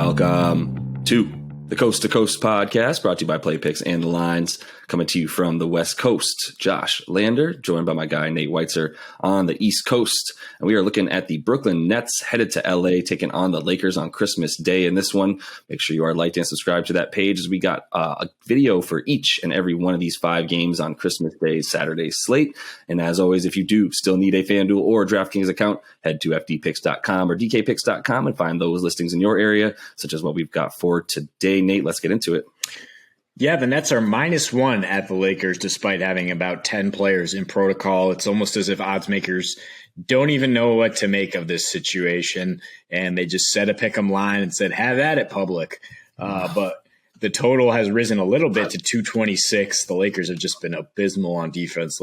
Welcome to the Coast to Coast podcast, brought to you by Play Picks and the Lines, coming to you from the West Coast. Josh Lander, joined by my guy Nate Weitzer on the East Coast. And we are looking at the Brooklyn Nets headed to LA, taking on the Lakers on Christmas Day. In this one, make sure you are liked and subscribed to that page, as we got a video for each and every one of these 5 games on Christmas Day, Saturday slate. And as always, if you do still need a FanDuel or DraftKings account, head to fdpicks.com or dkpicks.com and find those listings in your area, such as what we've got for today. Nate, let's get into it. Yeah, the Nets are -1 at the Lakers, despite having about 10 players in protocol. It's almost as if odds makers don't even know what to make of this situation, and they just set a pick'em line and said, have at it, public. But the total has risen a little bit to 226. The Lakers have just been abysmal on defense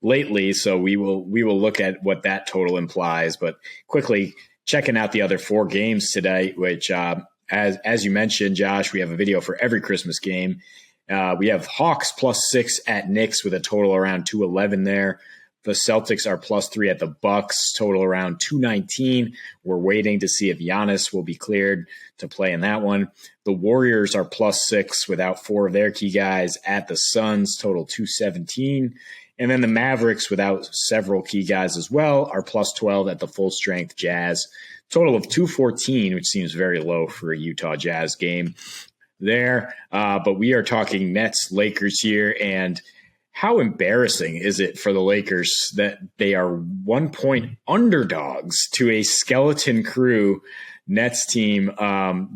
lately, so we will look at what that total implies. But quickly checking out the other 4 games today, which as you mentioned, Josh, we have a video for every Christmas game. We have Hawks +6 at Knicks with a total around 211 there. The Celtics are +3 at the Bucks, total around 219. We're waiting to see if Giannis will be cleared to play in that one. The Warriors are +6 without 4 of their key guys at the Suns, total 217. And then the Mavericks, without several key guys as well, are +12 at the full-strength Jazz. Total of 214, which seems very low for a Utah Jazz game there. But we are talking Nets, Lakers here. And how embarrassing is it for the Lakers that they are 1-point underdogs to a skeleton crew Nets team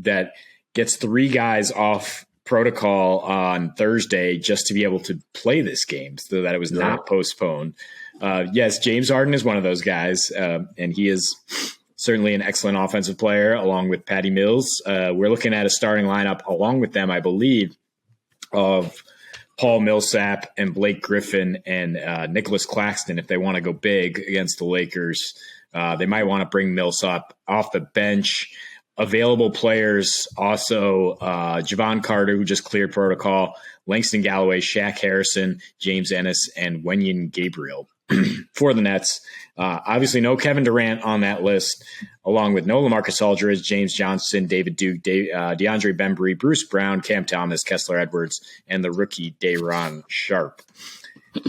that gets 3 guys off protocol on Thursday just to be able to play this game so that it was not postponed. Yes, James Harden is one of those guys, and he is certainly an excellent offensive player along with Patty Mills. We're looking at a starting lineup along with them, I believe, of Paul Millsap and Blake Griffin and Nicholas Claxton if they want to go big against the Lakers. They might want to bring Millsap off the bench. Available players also Javon Carter, who just cleared protocol, Langston Galloway, Shaq Harrison, James Ennis, and Wenyen Gabriel for the Nets. Obviously no Kevin Durant on that list, along with no LaMarcus Aldridge, James Johnson, David Duke, DeAndre Bembry, Bruce Brown, Cam Thomas, Kessler Edwards, and the rookie Day'Ron Sharpe.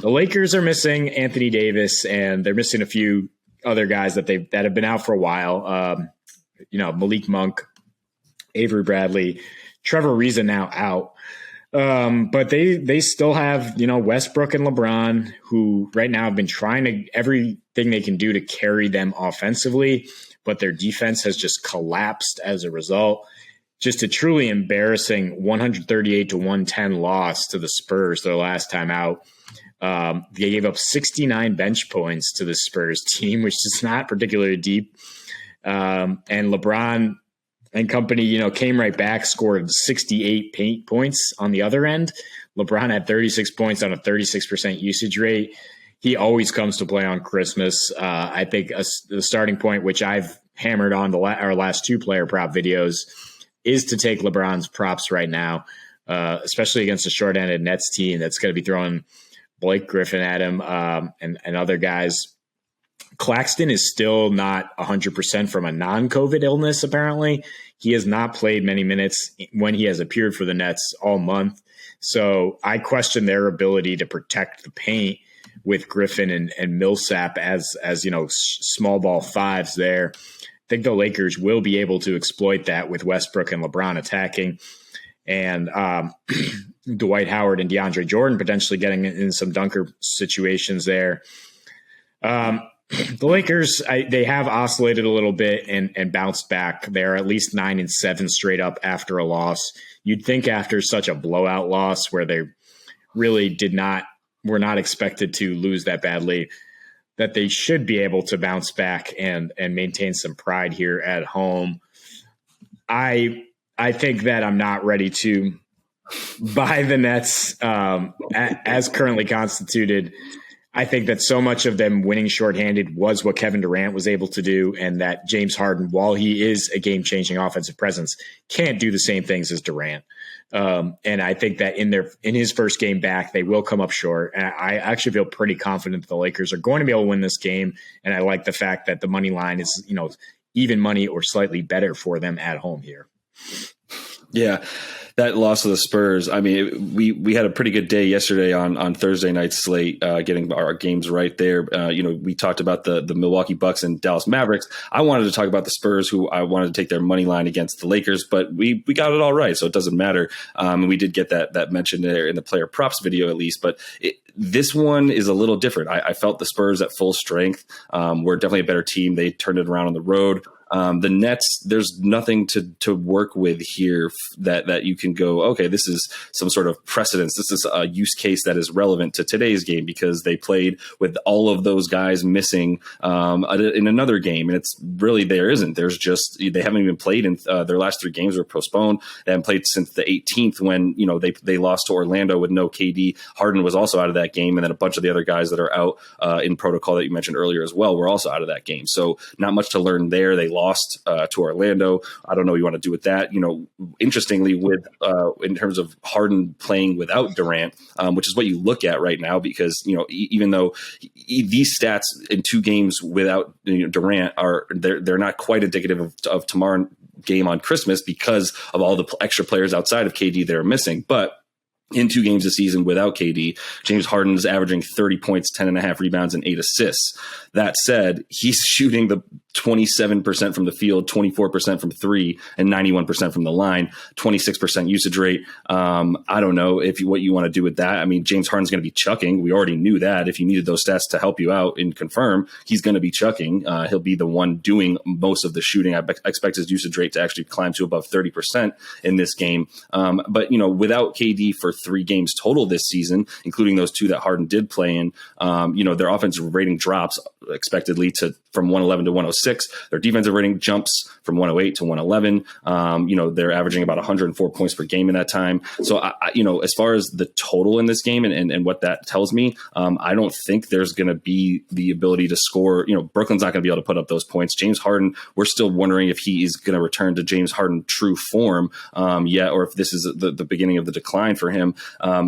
The Lakers are missing Anthony Davis, and they're missing a few other guys that have been out for a while. Malik Monk, Avery Bradley, Trevor Ariza now out. But they still have, Westbrook and LeBron, who right now have been trying everything they can do to carry them offensively, but their defense has just collapsed as a result. Just a truly embarrassing 138-110 loss to the Spurs their last time out. They gave up 69 bench points to the Spurs team, which is not particularly deep. And LeBron and company, came right back, scored 68 points on the other end. LeBron had 36 points on a 36% usage rate. He always comes to play on Christmas. I think the starting point, which I've hammered on our last 2 player prop videos, is to take LeBron's props right now, especially against a short-handed Nets team that's going to be throwing Blake Griffin at him and other guys. Claxton is still not 100% from a non-COVID illness, apparently. He has not played many minutes when he has appeared for the Nets all month. So I question their ability to protect the paint with Griffin and Millsap as small ball 5s there. I think the Lakers will be able to exploit that with Westbrook and LeBron attacking, and Dwight Howard and DeAndre Jordan potentially getting in some dunker situations there. The Lakers, they have oscillated a little bit and bounced back. They're at least 9-7 straight up after a loss. You'd think after such a blowout loss where they really were not expected to lose that badly, that they should be able to bounce back and maintain some pride here at home. I think that I'm not ready to buy the Nets as currently constituted. I think that so much of them winning shorthanded was what Kevin Durant was able to do, and that James Harden, while he is a game-changing offensive presence, can't do the same things as Durant. And I think that in his first game back, they will come up short. And I actually feel pretty confident that the Lakers are going to be able to win this game. And I like the fact that the money line is, even money or slightly better for them at home here. Yeah, that loss to the Spurs. I mean, we had a pretty good day yesterday on Thursday night slate, getting our games right there. We talked about the Milwaukee Bucks and Dallas Mavericks. I wanted to talk about the Spurs, who I wanted to take their money line against the Lakers, but we got it all right, so it doesn't matter. And we did get that mentioned there in the player props video at least, but this one is a little different. I felt the Spurs at full strength. We're definitely a better team. They turned it around on the road. The Nets, there's nothing to work with here that you can go, okay, this is some sort of precedence. This is a use case that is relevant to today's game because they played with all of those guys missing in another game. And it's really, there isn't. There's just, they haven't even played in their last 3 games were postponed. They haven't played since the 18th when, they lost to Orlando with no KD. Harden was also out of that game. And then a bunch of the other guys that are out in protocol that you mentioned earlier as well were also out of that game. So not much to learn there. They lost to Orlando. I don't know what you want to do with that. Interestingly, with in terms of Harden playing without Durant, which is what you look at right now, because even though these stats in 2 games without Durant they're not quite indicative of tomorrow game on Christmas because of all the extra players outside of KD that are missing, but in 2 games this season without KD, James Harden is averaging 30 points, 10.5 rebounds, and 8 assists. That said, he's shooting the 27% from the field, 24% from 3, and 91% from the line, 26% usage rate. I don't know what you want to do with that. I mean, James Harden's going to be chucking. We already knew that. If you needed those stats to help you out and confirm, he's going to be chucking. He'll be the one doing most of the shooting. I expect his usage rate to actually climb to above 30% in this game. But without KD for 3 games total this season, including those 2 that Harden did play in, their offensive rating drops expectedly from 111 to 106. Their defensive rating jumps from 108 to 111. They're averaging about 104 points per game in that time. So, as far as the total in this game and what that tells me, I don't think there's going to be the ability to score. Brooklyn's not going to be able to put up those points. James Harden, we're still wondering if he is going to return to James Harden true form yet, or if this is the beginning of the decline for him.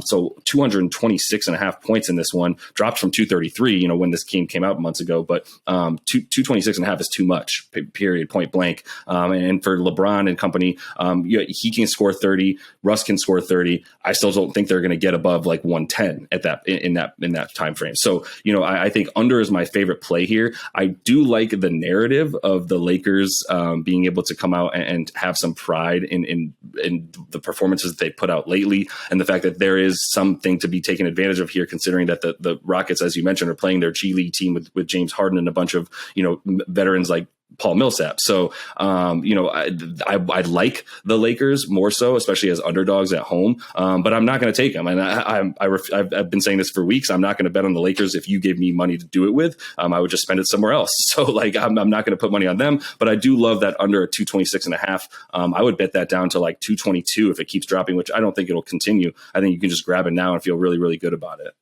So 226.5 points in this one, dropped from 233, when this game came out months ago, but 226.5 is too much, period, point blank. And for LeBron and company, he can score 30, Russ can score 30. I still don't think they're going to get above like 110 at that in that time frame. So, I think under is my favorite play here. I do like the narrative of the Lakers being able to come out and have some pride in the performances that they put out lately, and the fact that there is something to be taken advantage of here, considering that the Rockets, as you mentioned, are playing their G League team with James Harden and a bunch of veterans like Paul Millsap. So, I like the Lakers more so, especially as underdogs at home. But I'm not going to take them. And I've been saying this for weeks. I'm not going to bet on the Lakers if you gave me money to do it with. I would just spend it somewhere else. So, I'm not going to put money on them. But I do love that under 226.5. I would bet that down to like 222 if it keeps dropping, which I don't think it'll continue. I think you can just grab it now and feel really, really good about it.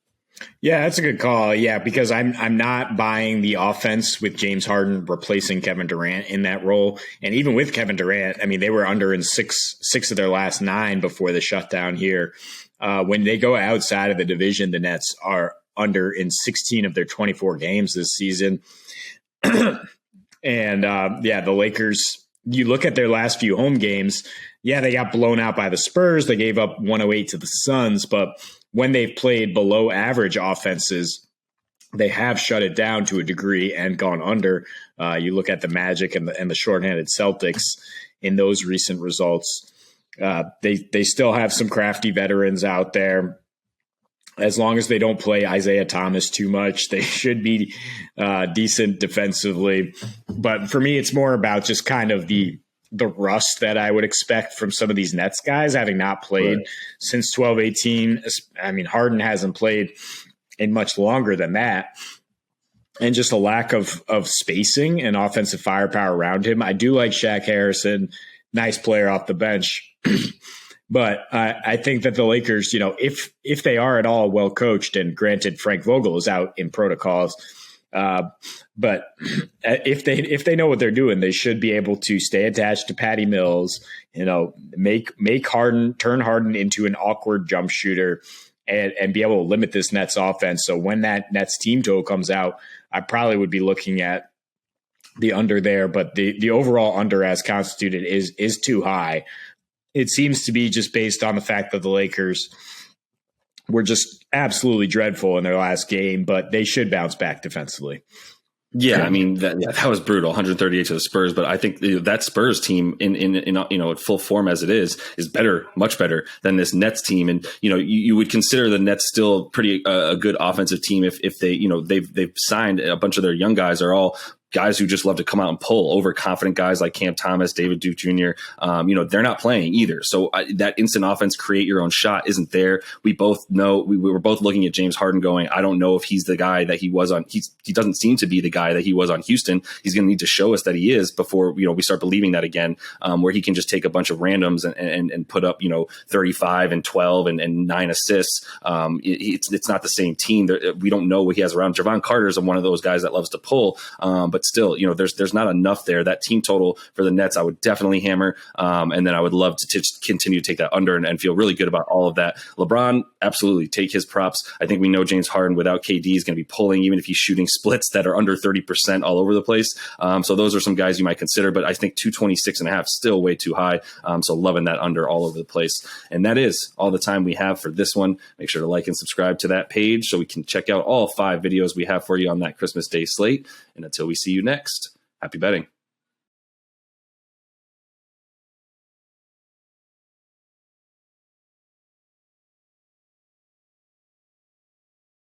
Yeah, that's a good call. Yeah, because I'm not buying the offense with James Harden replacing Kevin Durant in that role. And even with Kevin Durant, I mean, they were under in six of their last 9 before the shutdown here. When they go outside of the division, the Nets are under in 16 of their 24 games this season. And the Lakers, you look at their last few home games, they got blown out by the Spurs. They gave up 108 to the Suns, but when they've played below average offenses, they have shut it down to a degree and gone under. You look at the Magic and the shorthanded Celtics in those recent results. They still have some crafty veterans out there. As long as they don't play Isaiah Thomas too much, they should be decent defensively. But for me, it's more about just kind of the rust that I would expect from some of these Nets guys, having not played since 12-18. I mean, Harden hasn't played in much longer than that. And just a lack of spacing and offensive firepower around him. I do like Shaq Harrison, nice player off the bench. But I think that the Lakers, if they are at all well coached, and granted Frank Vogel is out in protocols, but if they know what they're doing, they should be able to stay attached to Patty Mills, make Harden, turn Harden into an awkward jump shooter, and be able to limit this Nets offense. So when that Nets team total comes out, I probably would be looking at the under there, but the overall under as constituted is too high. It seems to be just based on the fact that the Lakers were just absolutely dreadful in their last game, but they should bounce back defensively. Yeah, I mean that was brutal, 138 to the Spurs. But I think that Spurs team, in full form as it is better, much better than this Nets team. And you would consider the Nets still pretty a good offensive team if they they've signed a bunch of their young guys are all guys who just love to come out and pull. Overconfident guys like Cam Thomas, David Duke Jr. They're not playing either. So that instant offense, create your own shot, isn't there. We both know we were both looking at James Harden going, I don't know if he's the guy that he was on. He doesn't seem to be the guy that he was on Houston. He's going to need to show us that he is before we start believing that again, where he can just take a bunch of randoms and put up 35 and 12 and 9 assists. It's not the same team. We don't know what he has around. Javon Carter is one of those guys that loves to pull, but still, there's not enough there. That team total for the Nets, I would definitely hammer. And then I would love to continue to take that under and feel really good about all of that. LeBron, absolutely take his props. I think we know James Harden without KD is going to be pulling, even if he's shooting splits that are under 30% all over the place. So those are some guys you might consider, but I think 226.5 still way too high. So loving that under all over the place. And that is all the time we have for this one. Make sure to like and subscribe to that page so we can check out all 5 videos we have for you on that Christmas Day slate. And until we see you next, happy betting.